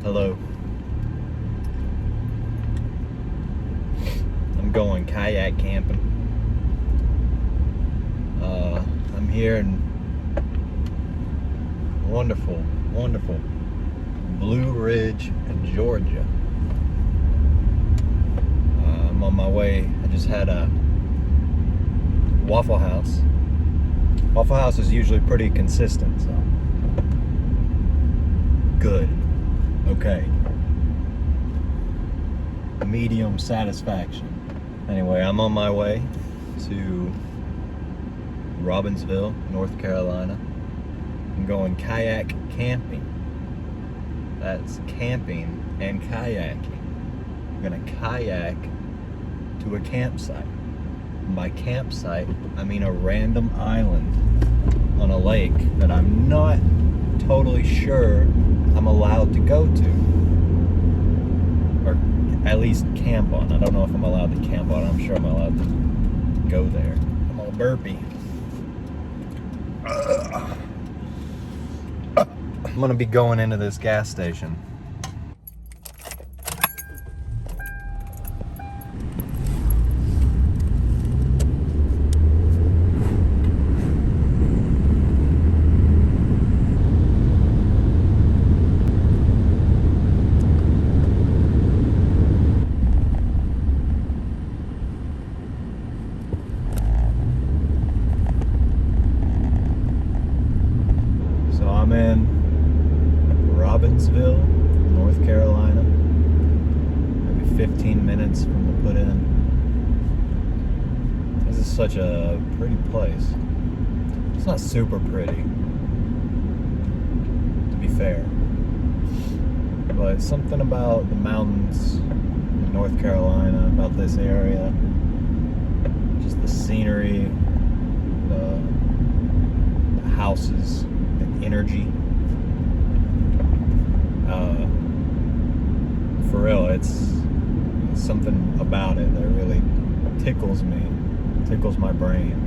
Hello. I'm going kayak camping. I'm here in wonderful Blue Ridge, Georgia. I'm on my way. I just had a Waffle House. Waffle House is usually pretty consistent, so good. Okay. Medium satisfaction. Anyway, I'm on my way to Robbinsville, North Carolina. I'm going kayak camping. That's camping and kayaking. I'm gonna kayak to a campsite. And by campsite, I mean a random island on a lake that I'm not totally sure I'm allowed to go to. Or at least camp on. I don't know if I'm allowed to camp on. I'm sure I'm allowed to go there. I'm all burpy. I'm gonna be going into this gas station. So I'm in Robbinsville, North Carolina. Maybe 15 minutes from the put in. This is such a pretty place. It's not super pretty, to be fair. But something about the mountains in North Carolina, about this area, just the scenery, the houses, the energy. For real, it's something about it that really tickles me, tickles my brain.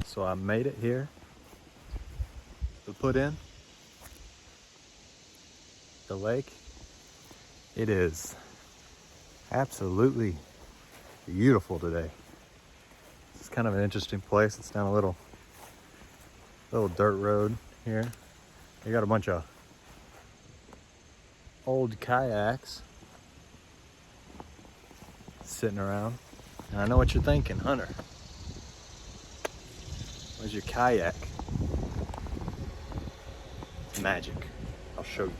So I made it here to put in the lake. It is absolutely beautiful today. It's kind of an interesting place. It's down a little dirt road here. You got a bunch of old kayaks sitting around. And I know what you're thinking, Hunter. Where's your kayak? Magic. I'll show you.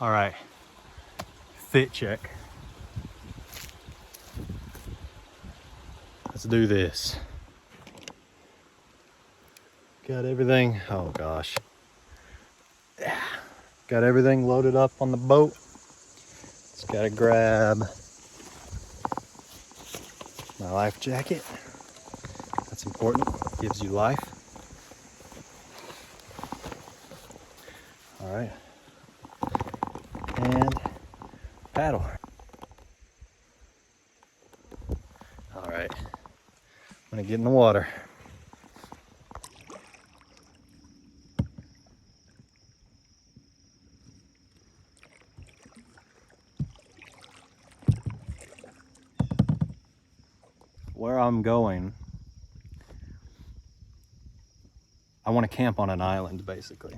All right, fit check. Let's do this. Got everything, oh gosh. Yeah. Got everything loaded up on the boat. Just gotta grab my life jacket. That's important, gives you life. All right, and paddle. All right, I'm gonna get in the water. Where I'm going, I want to camp on an island, basically.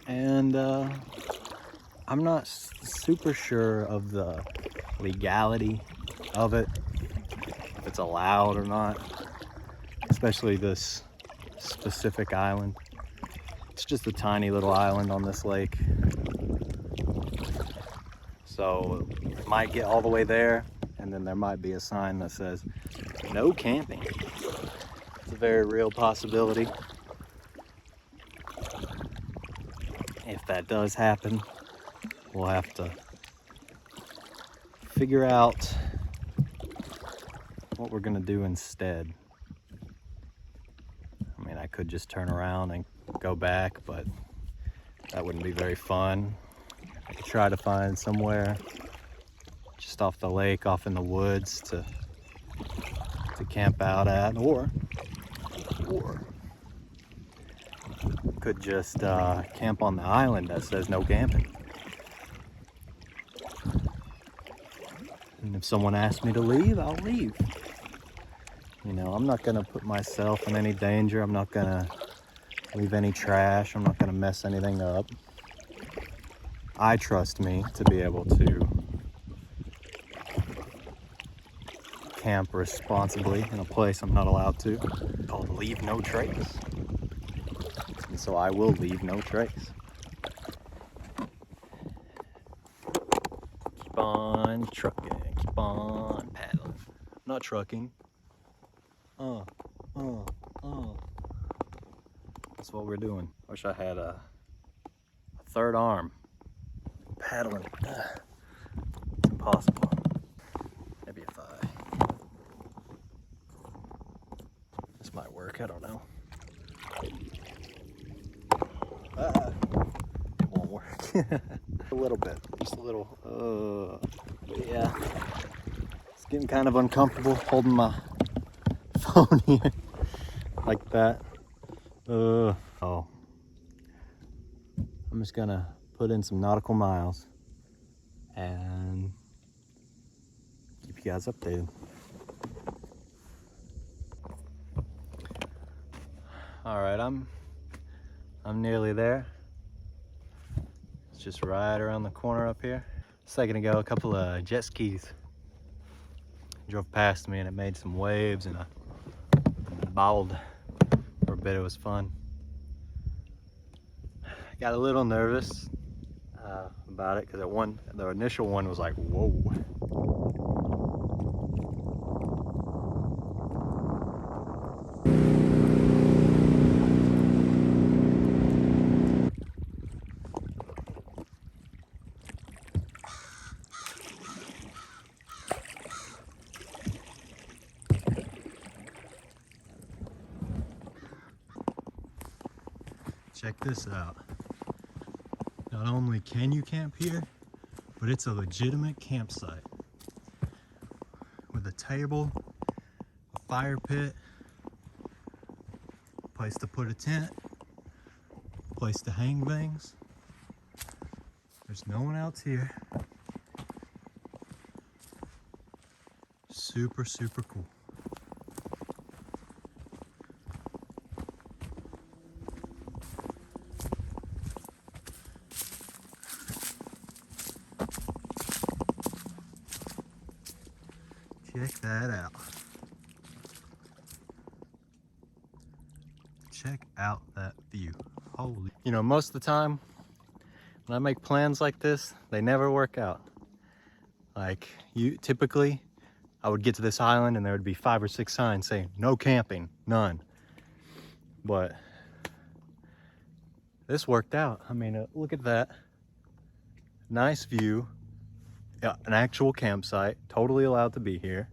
And I'm not super sure of the legality of it, if it's allowed or not, especially this specific island. It's just a tiny little island on this lake. So it might get all the way there, and then there might be a sign that says, no camping. It's a very real possibility. If that does happen, we'll have to figure out what we're gonna do instead. I mean, I could just turn around and go back, but that wouldn't be very fun. I could try to find somewhere just off the lake, off in the woods to camp out at, or could just camp on the island that says no camping. And if someone asks me to leave, I'll leave. You know, I'm not gonna put myself in any danger. I'm not gonna leave any trash. I'm not gonna mess anything up. I trust me to be able to camp responsibly in a place I'm not allowed to, called leave no trace. And so I will leave no trace. Keep on trucking, keep on paddling. I'm not trucking. That's what we're doing. Wish I had a third arm. Paddling. It's impossible. Maybe if this might work, I don't know. It won't work. A little bit, just a little. Yeah. It's getting kind of uncomfortable holding my phone here like that. Oh. I'm just gonna put in some nautical miles and keep you guys updated. All right, I'm nearly there. It's just right around the corner up here. A second ago, a couple of jet skis drove past me and it made some waves, and I bowled for a bit. It was fun. I got a little nervous about it because the initial one was like, whoa. Check this out. Not only can you camp here, but it's a legitimate campsite with a table, a fire pit, a place to put a tent, a place to hang things. There's no one else here. Super, super cool. Check that out. Check out that view. Holy. You know, most of the time When I make plans like this, they never work out. Like, typically, I would get to this island and there would be 5 or 6 signs saying, no camping, none. But this worked out. I mean, look at that. Nice view. Yeah, an actual campsite, totally allowed to be here.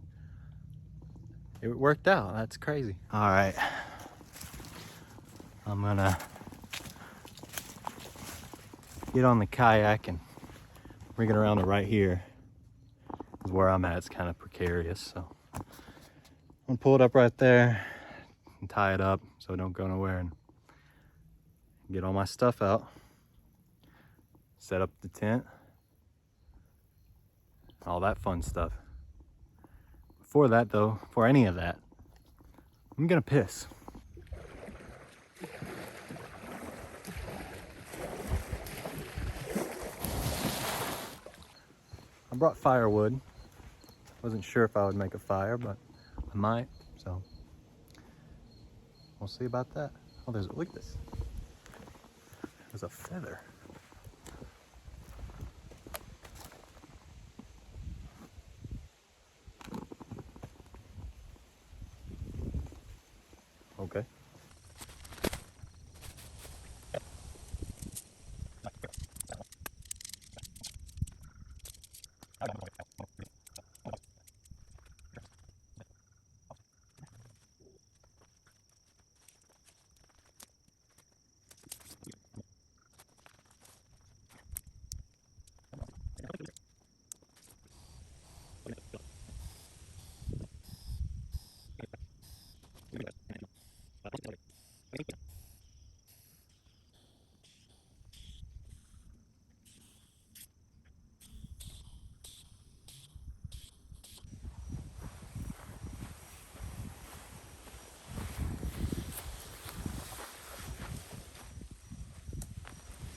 It worked out. That's crazy. All right, I'm gonna get on the kayak and bring it around to right here. Is where I'm at. It's kind of precarious, so I'm gonna pull it up right there and tie it up so it don't go nowhere, and get all my stuff out, set up the tent, all that fun stuff. Before that though, before any of that, I'm gonna piss. I brought firewood. Wasn't sure if I would make a fire, but I might, so we'll see about that. Oh, look at this. There's a feather. Okay.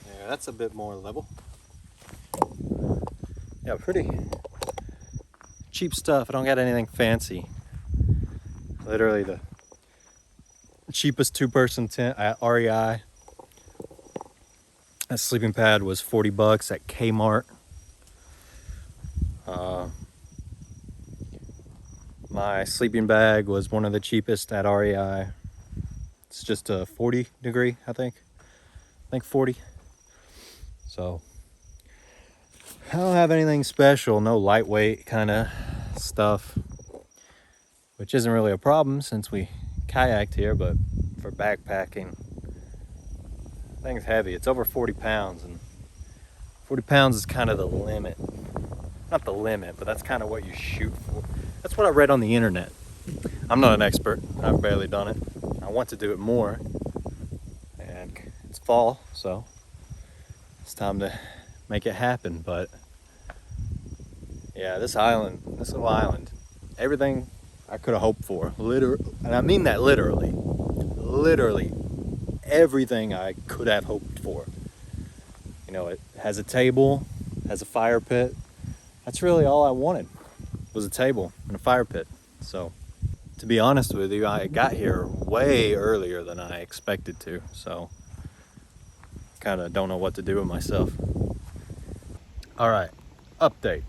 Yeah, that's a bit more level. Yeah, pretty cheap stuff. I don't got anything fancy. Literally the cheapest 2-person tent at REI. That sleeping pad was 40 bucks at Kmart. My sleeping bag was one of the cheapest at REI. It's just a 40 degree, I think 40. So I don't have anything special, no lightweight kind of stuff, which isn't really a problem since we kayaked here, but for backpacking, the thing's heavy. It's over 40 pounds, and 40 pounds is kind of the limit. Not the limit, but that's kind of what you shoot for. That's what I read on the internet. I'm not an expert. I've barely done it. I want to do it more, and it's fall, so it's time to make it happen. But yeah, this little island, everything I could have hoped for, and I mean that literally everything I could have hoped for. You know, it has a table, has a fire pit. That's really all I wanted, was a table and a fire pit. So to be honest with you, I got here way earlier than I expected to, so kind of don't know what to do with myself. All right, update.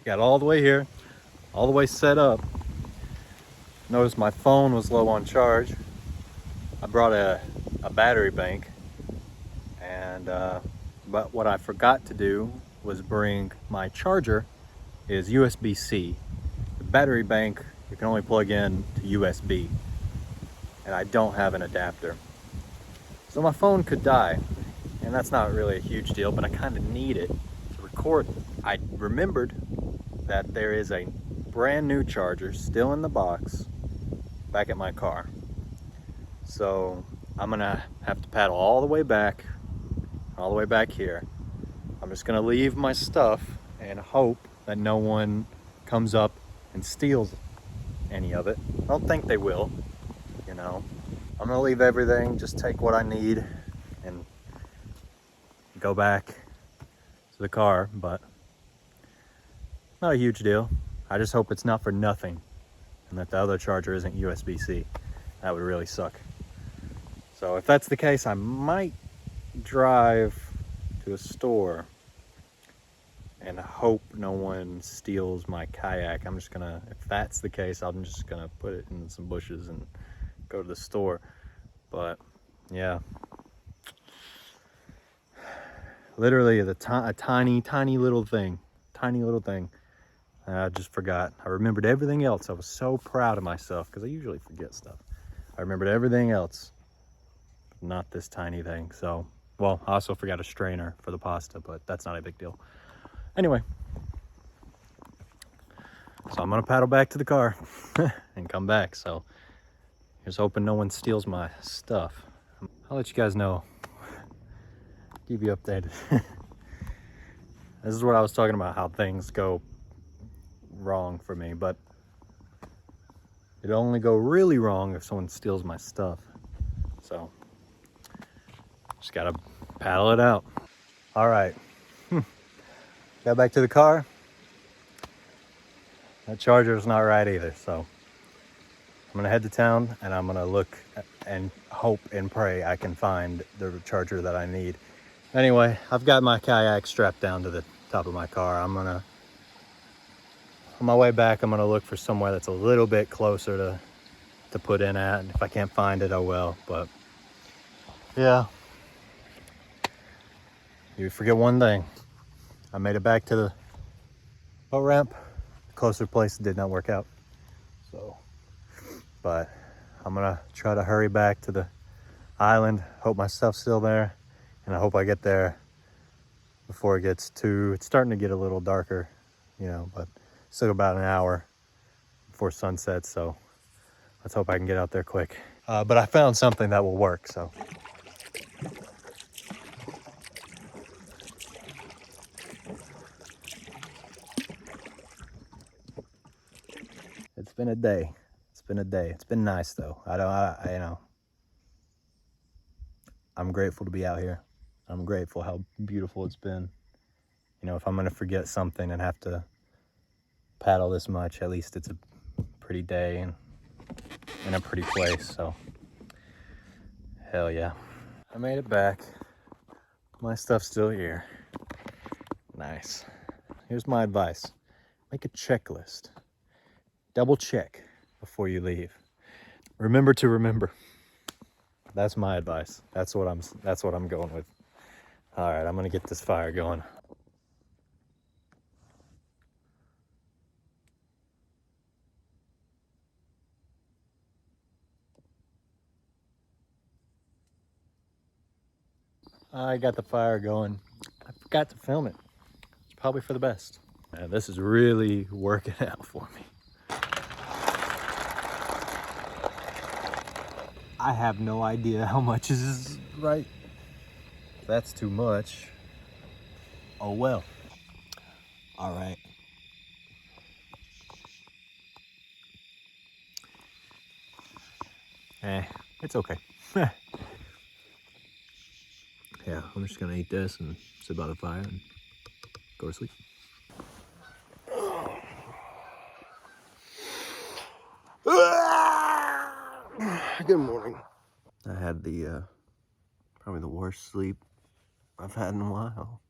Got all the way here, all the way set up. Noticed my phone was low on charge. I brought a battery bank, and but what I forgot to do was bring my charger. Is USB-C. The battery bank you can only plug in to USB, and I don't have an adapter, so my phone could die, and that's not really a huge deal, but I kind of need it to record. I remembered that there is a brand new charger still in the box back at my car, so I'm gonna have to paddle all the way back here. I'm just gonna leave my stuff and hope that no one comes up and steals any of it. I don't think they will, you know. I'm gonna leave everything, just take what I need and go back to the car, but not a huge deal. I just hope it's not for nothing and that the other charger isn't USB-C. That would really suck. So if that's the case, I might drive to a store and hope no one steals my kayak. I'm just gonna, if that's the case, I'm just gonna put it in some bushes and go to the store. But yeah, literally a tiny little thing. I just forgot. I remembered everything else. I was so proud of myself because I usually forget stuff. I remembered everything else, not this tiny thing. So, well, I also forgot a strainer for the pasta, but that's not a big deal. Anyway, so I'm gonna paddle back to the car and come back. So here's hoping no one steals my stuff. I'll let you guys know, keep you updated. This is what I was talking about, how things go wrong for me, but it only go really wrong if someone steals my stuff. So just gotta paddle it out. All right, got back to the car. That charger's not right either, so I'm gonna head to town and I'm gonna look and hope and pray I can find the charger that I need. Anyway, I've got my kayak strapped down to the top of my car. On my way back, I'm gonna look for somewhere that's a little bit closer to put in at. And if I can't find it, I will. But yeah, you forget one thing. I made it back to the boat ramp. The closer place did not work out. So, but I'm gonna try to hurry back to the island. Hope my stuff's still there, and I hope I get there before it gets it's starting to get a little darker, you know, but still about an hour before sunset. So let's hope I can get out there quick. But I found something that will work, so. It's been a day. It's been nice though. You know, I'm grateful to be out here. I'm grateful how beautiful it's been. You know, if I'm gonna forget something and have to paddle this much, at least it's a pretty day and in a pretty place, so hell yeah. I made it back. My stuff's still here. Nice. Here's my advice. Make a checklist. Double check before you leave. Remember to remember. That's my advice. That's what I'm going with. All right, I'm gonna get this fire going. I got the fire going. I forgot to film it. It's probably for the best. Man, this is really working out for me. I have no idea how much is right. If that's too much, oh well. All right. It's okay. Yeah, I'm just gonna eat this and sit by the fire and go to sleep. Good morning. I had the probably the worst sleep I've had in a while.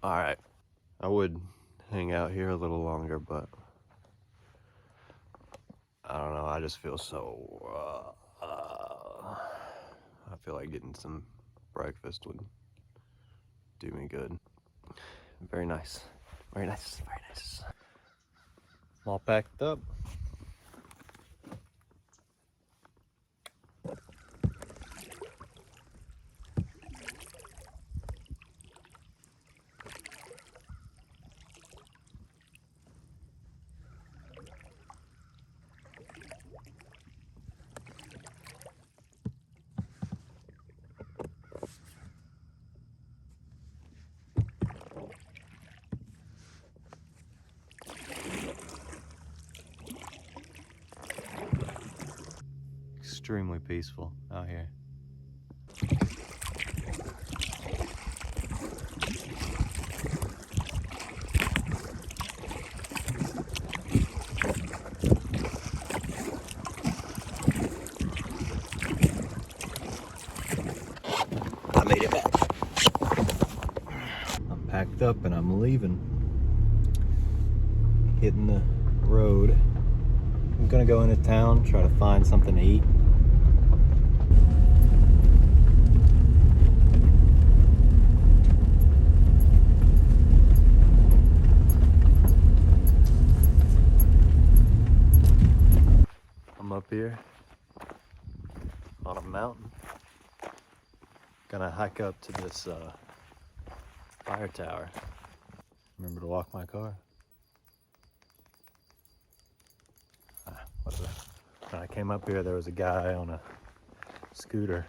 All right, I would hang out here a little longer, but I don't know. I just feel so. I feel like getting some breakfast would do me good. Very nice. Very nice. Very nice. I'm all packed up. extremely peaceful out here. I made it back. I'm packed up and I'm leaving. Hitting the road. I'm gonna go into town, try to find something to eat. I'm up here on a mountain. Gonna hike up to this fire tower. Remember to lock my car. When I came up here, there was a guy on a scooter.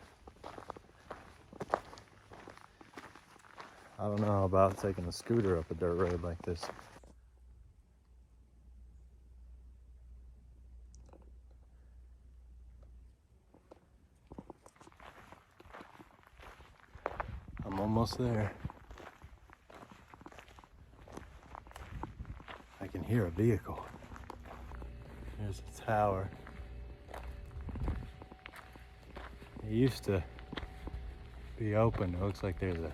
I don't know about taking a scooter up a dirt road like this. I'm almost there. I can hear a vehicle. There's a tower. It used to be open. It looks like there's a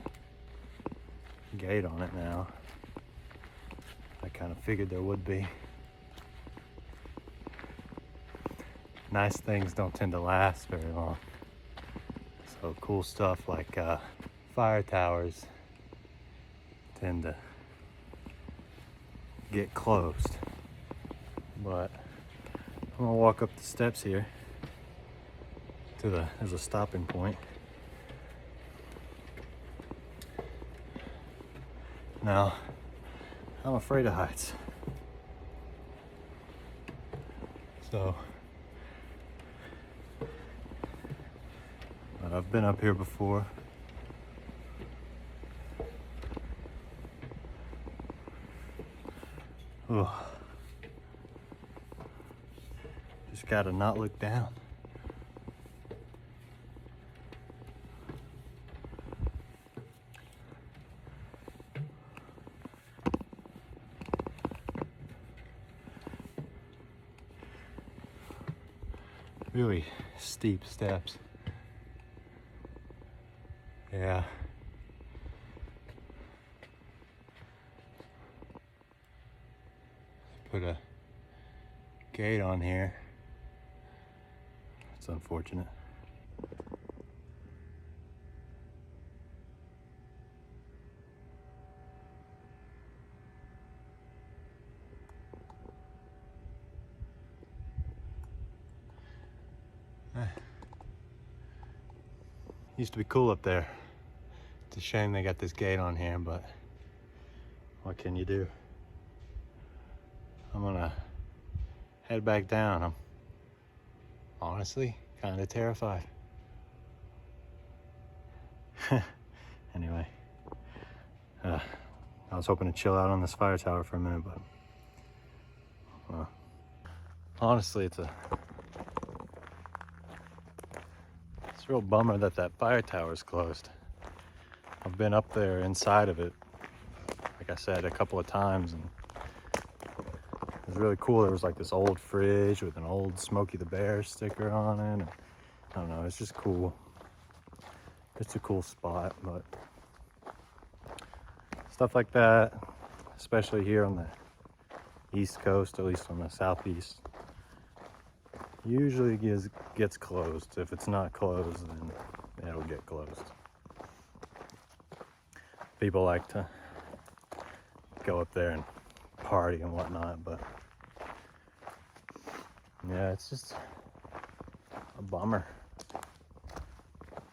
gate on it now. I kind of figured there would be. Nice things don't tend to last very long. So cool stuff like fire towers tend to get closed. But I'm gonna walk up the steps here to there's a stopping point. Now, I'm afraid of heights. So, but I've been up here before. Ugh. Just gotta not look down. Really steep steps. Yeah. Put a gate on here. It's unfortunate. Used to be cool up there. It's a shame they got this gate on here, but what can you do? I'm gonna head back down. I'm honestly kind of terrified. Anyway, I was hoping to chill out on this fire tower for a minute, but honestly, it's a real bummer that fire tower is closed. I've been up there inside of it, like I said, a couple of times, and it was really cool. There was like this old fridge with an old Smokey the Bear sticker on it. And I don't know, it's just cool. It's a cool spot, but stuff like that, especially here on the East Coast, at least on the Southeast, usually gets closed. If it's not closed, then it'll get closed. People like to go up there and party and whatnot, but yeah, it's just a bummer,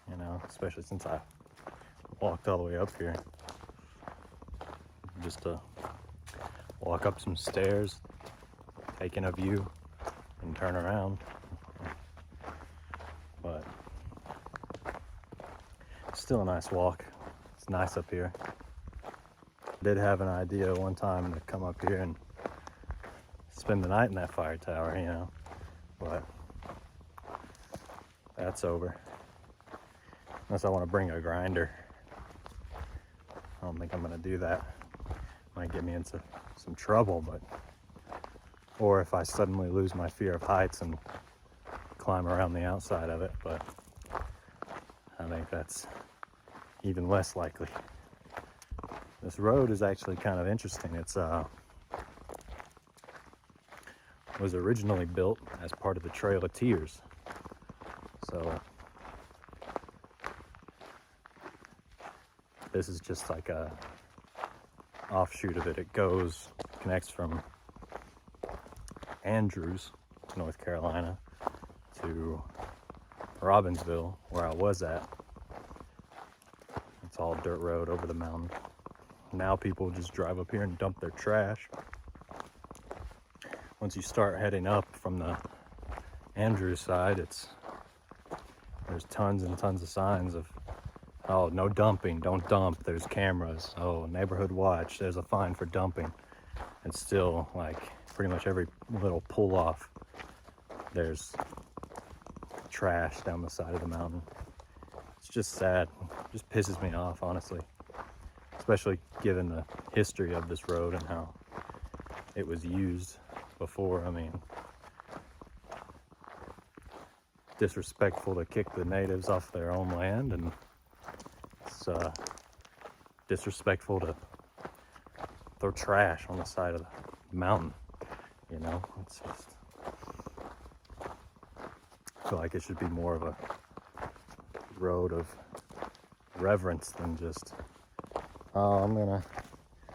you know, especially since I walked all the way up here just to walk up some stairs, take in a view, and turn around. But it's still a nice walk. It's nice up here. Did have an idea one time to come up here and spend the night in that fire tower, you know, but that's over. Unless I want to bring a grinder. I don't think I'm gonna do that. Might get me into some trouble, but or if I suddenly lose my fear of heights and climb around the outside of it, but I think that's even less likely. This road is actually kind of interesting. It's was originally built as part of the Trail of Tears. So this is just like a offshoot of it. It connects from Andrews, North Carolina, to Robbinsville, where I was at. It's all dirt road over the mountain. Now people just drive up here and dump their trash. Once you start heading up from the Andrews side, there's tons and tons of signs of, oh, no dumping, don't dump, there's cameras, oh, neighborhood watch, there's a fine for dumping. And still, like, pretty much every little pull off, there's trash down the side of the mountain. It's just sad. It just pisses me off, honestly. Especially given the history of this road and how it was used before. I mean, disrespectful to kick the natives off their own land, and it's disrespectful to throw trash on the side of the mountain. You know, it's just, I feel like it should be more of a road of reverence than just, oh,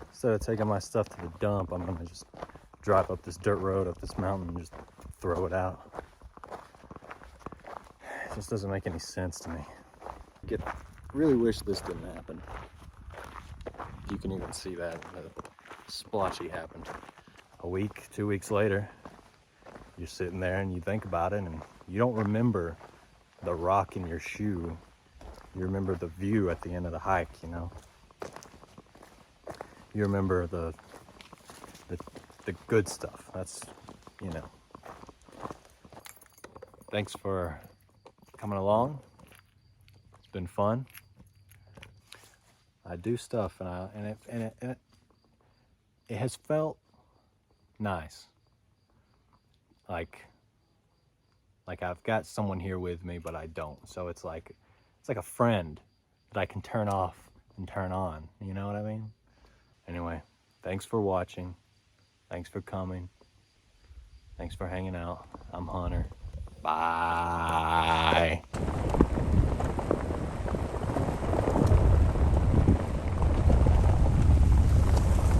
instead of taking my stuff to the dump, I'm gonna just drive up this dirt road up this mountain and just throw it out. It just doesn't make any sense to me. Really wish this didn't happen. You can even see that the splotchy happened. A week, 2 weeks later, you're sitting there and you think about it, and you don't remember the rock in your shoe. You remember the view at the end of the hike, you know. You remember the good stuff. That's, you know. Thanks for coming along. It's been fun. I do stuff, and it has felt nice. Like I've got someone here with me, but I don't. So it's like a friend that I can turn off and turn on. You know what I mean? Anyway, thanks for watching. Thanks for coming. Thanks for hanging out. I'm Hunter. Bye.